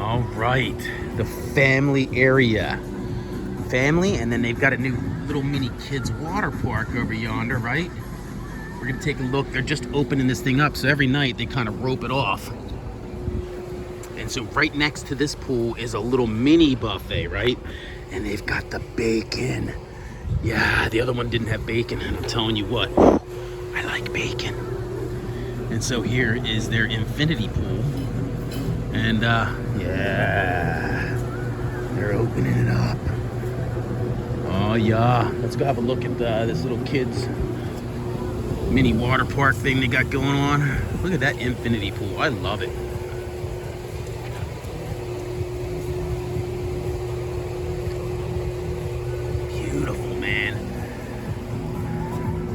All right, the family area. Family, and then they've got a new little mini kids water park over yonder, right? We're gonna take a look. They're just opening this thing up, so every night they kind of rope it off. And so right next to this pool is a little mini buffet, right? And they've got the bacon. Yeah, the other one didn't have bacon, and I'm telling you what, I like bacon. And so here is their infinity pool. And yeah, they're opening it up. Oh yeah, let's go have a look at this little kids mini water park thing they got going on. Look at that infinity pool, I love it. Beautiful, man.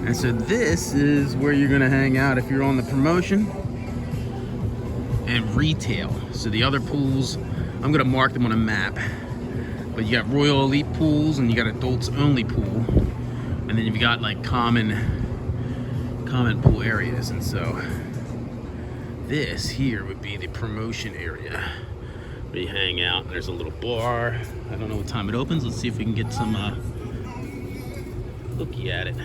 And so this is where you're gonna hang out if you're on the promotion and retail. So the other pools, I'm gonna mark them on a map. But you got Royal Elite pools and you got adults only pool. And then you've got like common pool areas. And so this here would be the promotion area where you hang out. There's a little bar. I don't know what time it opens. Let's see if we can get some looky at it.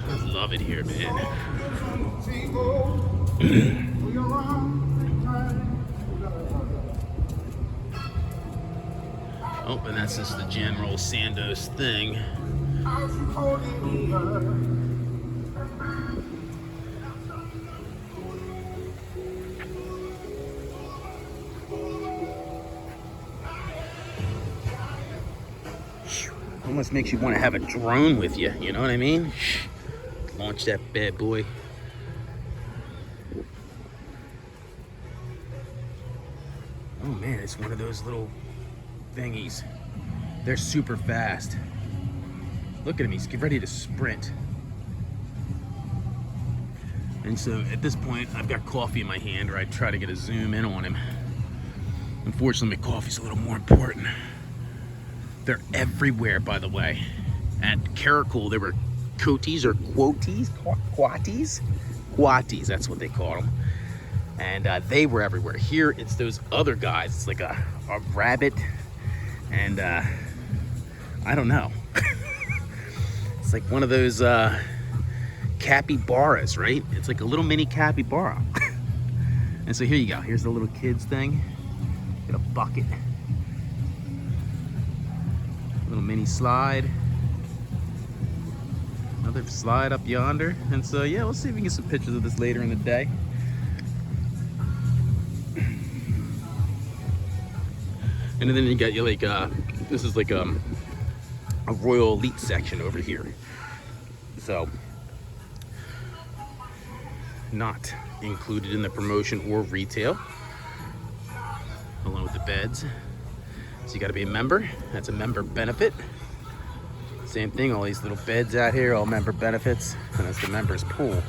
I love it here, man. Oh, and that's just the general Sandos thing. Almost makes you want to have a drone with you, you know what I mean? Launch that bad boy. Oh man, it's one of those little thingies. They're super fast. Look at him, he's ready to sprint. And so at this point, I've got coffee in my hand, or I try to get a zoom in on him. Unfortunately, my coffee's a little more important. They're everywhere, by the way. At Caracol, there were coatis or coatis, that's what they call them. And they were everywhere. Here, it's those other guys. It's like a rabbit, and I don't know. It's like one of those capybaras, right? It's like a little mini capybara. And so here you go. Here's the little kids thing. Get a bucket. Little mini slide. Another slide up yonder. And so yeah, we'll see if we can get some pictures of this later in the day. And then you got your like this is like a Royal Elite section over here. So not included in the promotion or retail, along with the beds. So you got to be a member. That's a member benefit. Same thing, all these little beds out here, all member benefits, and that's the members pool.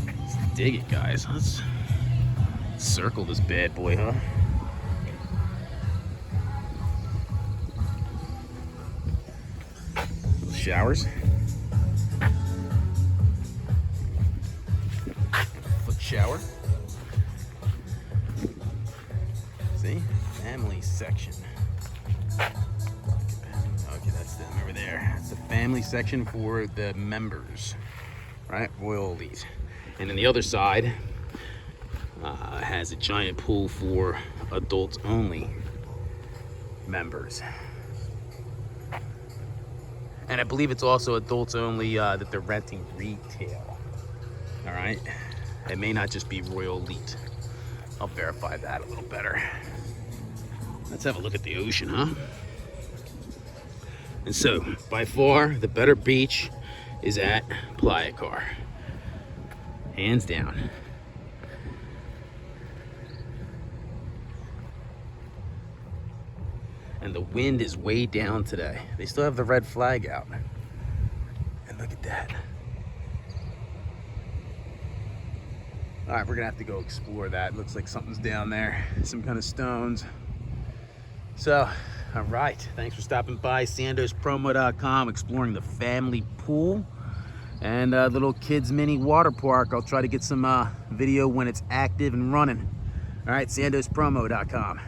Let's dig it, guys. Let's circle this bad boy, huh? Little showers. Foot shower. See? Family section. Okay, that's them over there. It's the family section for the members, right? Royal Elite. And then the other side has a giant pool for adults only members. And I believe it's also adults only that they're renting retail. All right? It may not just be Royal Elite. I'll verify that a little better. Let's have a look at the ocean, huh? And so, by far, the better beach is at Playacar. Hands down. And the wind is way down today. They still have the red flag out. And look at that. All right, we're gonna have to go explore that. Looks like something's down there, some kind of stones. So, all right, thanks for stopping by. SandosPromo.com, exploring the family pool. And little kids mini water park. I'll try to get some video when it's active and running. All right, sandospromo.com.